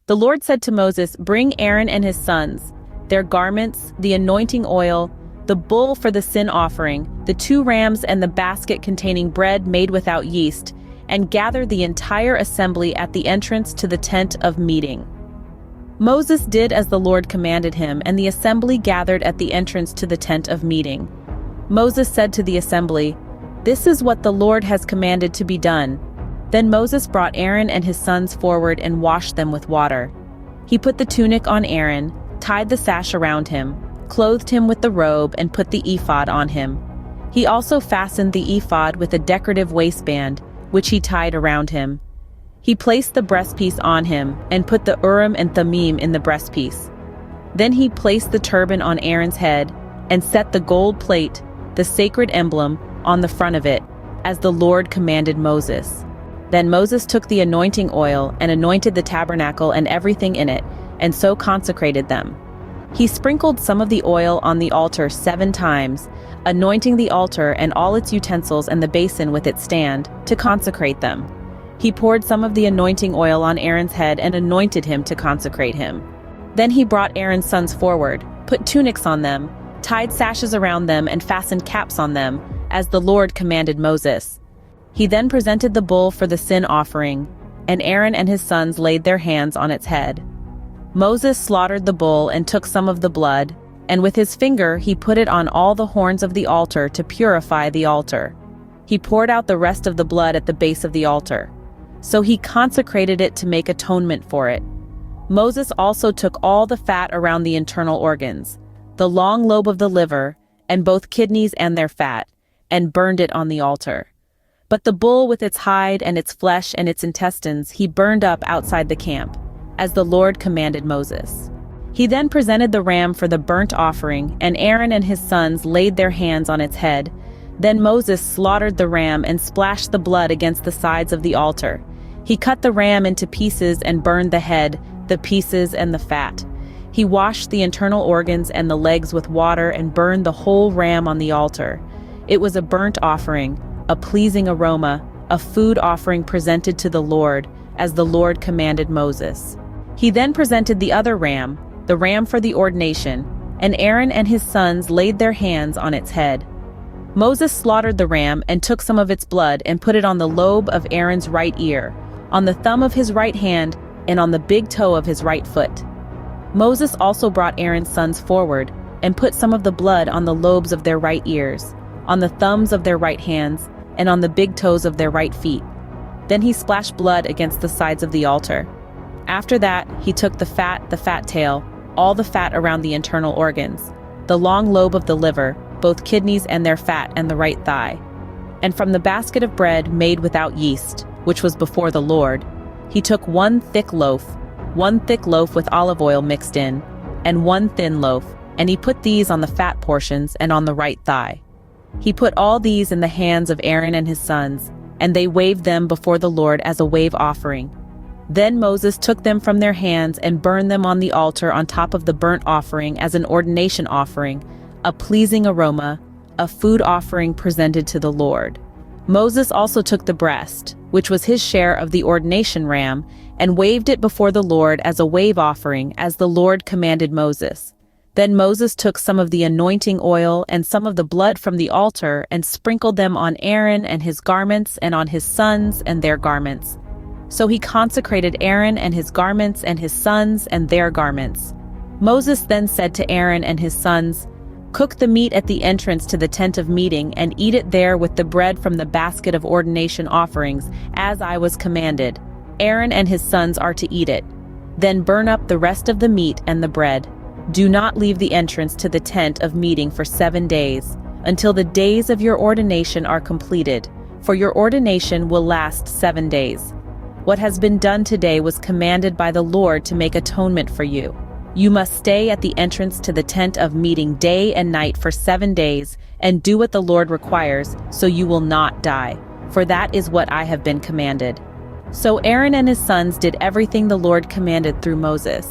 The Lord said to Moses, "Bring Aaron and his sons, their garments, the anointing oil, the bull for the sin offering, the 2 rams and the basket containing bread made without yeast, and gather the entire assembly at the entrance to the tent of meeting." Moses did as the Lord commanded him, and the assembly gathered at the entrance to the tent of meeting. Moses said to the assembly, "This is what the Lord has commanded to be done." Then Moses brought Aaron and his sons forward and washed them with water. He put the tunic on Aaron, tied the sash around him, clothed him with the robe, and put the ephod on him. He also fastened the ephod with a decorative waistband, which he tied around him. He placed the breastpiece on him, and put the Urim and Thummim in the breastpiece. Then he placed the turban on Aaron's head, and set the gold plate, the sacred emblem, on the front of it, as the Lord commanded Moses. Then Moses took the anointing oil and anointed the tabernacle and everything in it, and so consecrated them. He sprinkled some of the oil on the altar 7 times, anointing the altar and all its utensils and the basin with its stand, to consecrate them. He poured some of the anointing oil on Aaron's head and anointed him to consecrate him. Then he brought Aaron's sons forward, put tunics on them, tied sashes around them, and fastened caps on them, as the Lord commanded Moses. He then presented the bull for the sin offering, and Aaron and his sons laid their hands on its head. Moses slaughtered the bull and took some of the blood, and with his finger he put it on all the horns of the altar to purify the altar. He poured out the rest of the blood at the base of the altar. So he consecrated it to make atonement for it. Moses also took all the fat around the internal organs, the long lobe of the liver, and both kidneys and their fat, and burned it on the altar. But the bull with its hide and its flesh and its intestines he burned up outside the camp, as the Lord commanded Moses. He then presented the ram for the burnt offering, and Aaron and his sons laid their hands on its head. Then Moses slaughtered the ram and splashed the blood against the sides of the altar. He cut the ram into pieces and burned the head, the pieces, and the fat. He washed the internal organs and the legs with water and burned the whole ram on the altar. It was a burnt offering, a pleasing aroma, a food offering presented to the Lord, as the Lord commanded Moses. He then presented the other ram, the ram for the ordination, and Aaron and his sons laid their hands on its head. Moses slaughtered the ram and took some of its blood and put it on the lobe of Aaron's right ear, on the thumb of his right hand, and on the big toe of his right foot. Moses also brought Aaron's sons forward and put some of the blood on the lobes of their right ears, on the thumbs of their right hands, and on the big toes of their right feet. Then he splashed blood against the sides of the altar. After that, he took the fat tail, all the fat around the internal organs, the long lobe of the liver, both kidneys and their fat, and the right thigh. And from the basket of bread made without yeast, which was before the Lord, he took one thick loaf with olive oil mixed in, and one thin loaf, and he put these on the fat portions and on the right thigh. He put all these in the hands of Aaron and his sons, and they waved them before the Lord as a wave offering. Then Moses took them from their hands and burned them on the altar on top of the burnt offering as an ordination offering, a pleasing aroma, a food offering presented to the Lord. Moses also took the breast, which was his share of the ordination ram, and waved it before the Lord as a wave offering, as the Lord commanded Moses. Then Moses took some of the anointing oil and some of the blood from the altar and sprinkled them on Aaron and his garments and on his sons and their garments. So he consecrated Aaron and his garments and his sons and their garments. Moses then said to Aaron and his sons, "Cook the meat at the entrance to the tent of meeting and eat it there with the bread from the basket of ordination offerings, as I was commanded. Aaron and his sons are to eat it. Then burn up the rest of the meat and the bread. Do not leave the entrance to the tent of meeting for 7 days, until the days of your ordination are completed, for your ordination will last 7 days. What has been done today was commanded by the Lord to make atonement for you. You must stay at the entrance to the tent of meeting day and night for 7 days, and do what the Lord requires, so you will not die, for that is what I have been commanded." So Aaron and his sons did everything the Lord commanded through Moses.